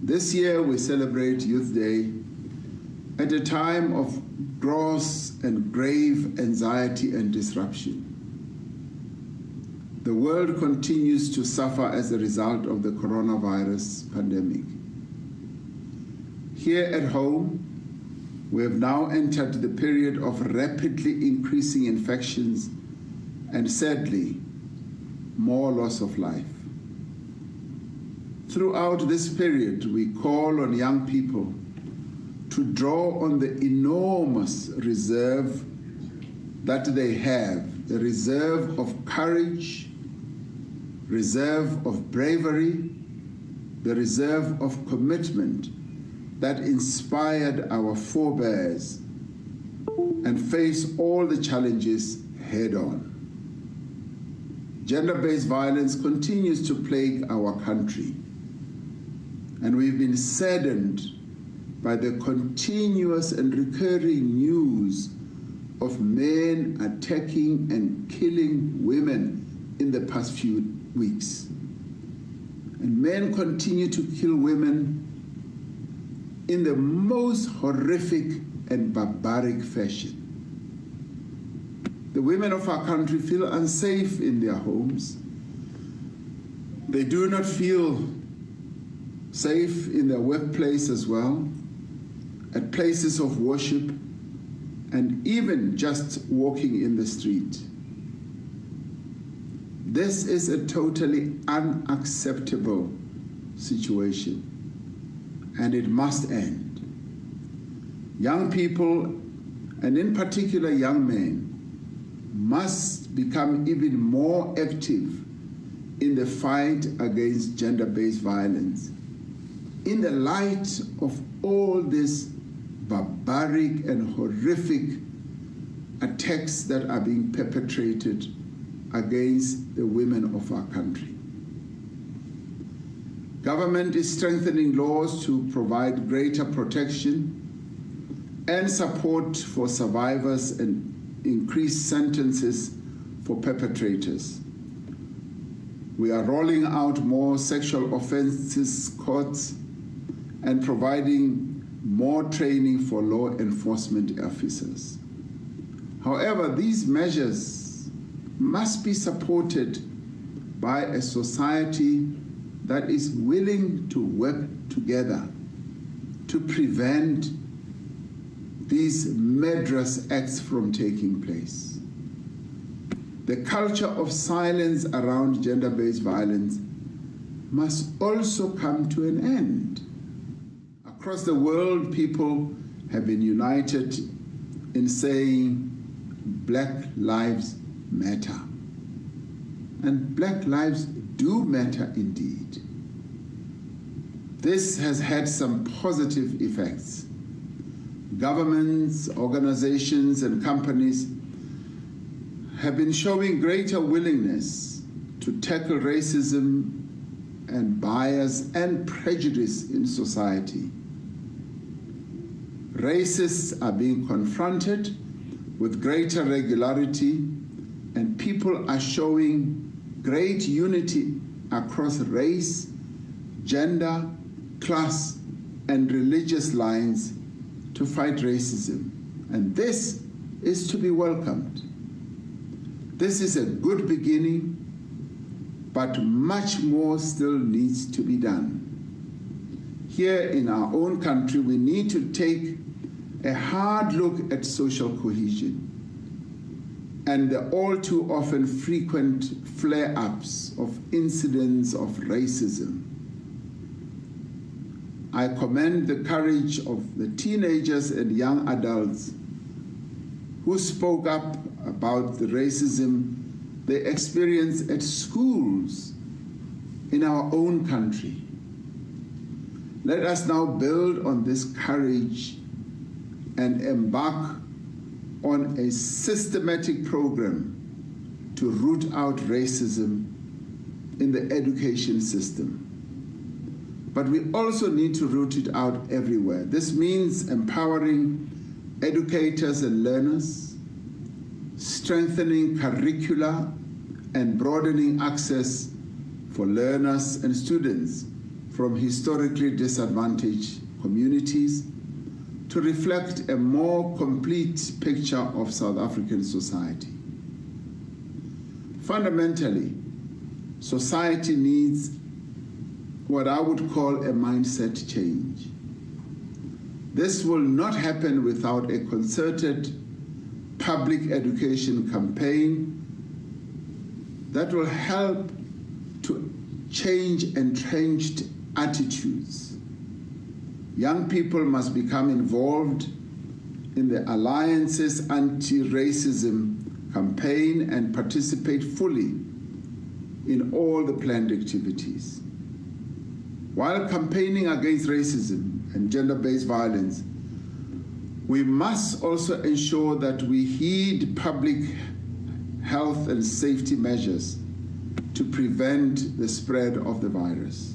This year we celebrate Youth Day at a time of gross and grave anxiety and disruption. The world continues to suffer as a result of the coronavirus pandemic. Here at home, we have now entered the period of rapidly increasing infections and, sadly, more loss of life. Throughout this period, we call on young people to draw on the enormous reserve that they have, the reserve of courage, reserve of bravery, the reserve of commitment that inspired our forebears and face all the challenges head-on. Gender-based violence continues to plague our country, and we've been saddened by the continuous and recurring news of men attacking and killing women in the past few weeks. And men continue to kill women in the most horrific and barbaric fashion. The women of our country feel unsafe in their homes. They do not feel safe in their workplace as well, at places of worship, and even just walking in the street. This is a totally unacceptable situation, and it must end. Young people, and in particular young men, must become even more active in the fight against gender-based violence. In the light of all these barbaric and horrific attacks that are being perpetrated against the women of our country. Government is strengthening laws to provide greater protection and support for survivors and increased sentences for perpetrators. We are rolling out more sexual offenses courts and providing more training for law enforcement officers. However, these measures must be supported by a society that is willing to work together to prevent these murderous acts from taking place. The culture of silence around gender-based violence must also come to an end. Across the world, people have been united in saying Black Lives Matter. And Black lives do matter indeed. This has had some positive effects. Governments, organizations, and companies have been showing greater willingness to tackle racism and bias and prejudice in society. Racists are being confronted with greater regularity, and people are showing great unity across race, gender, class, and religious lines to fight racism. And this is to be welcomed. This is a good beginning, but much more still needs to be done. Here in our own country, we need to take a hard look at social cohesion and the all too often frequent flare-ups of incidents of racism. I commend the courage of the teenagers and young adults who spoke up about the racism they experience at schools in our own country. Let us now build on this courage and embark on a systematic program to root out racism in the education system. But we also need to root it out everywhere. This means empowering educators and learners, strengthening curricula, and broadening access for learners and students from historically disadvantaged communities to reflect a more complete picture of South African society. Fundamentally, society needs what I would call a mindset change. This will not happen without a concerted public education campaign that will help to change entrenched attitudes. Young people must become involved in the Alliance's anti-racism campaign and participate fully in all the planned activities. While campaigning against racism and gender-based violence, we must also ensure that we heed public health and safety measures to prevent the spread of the virus.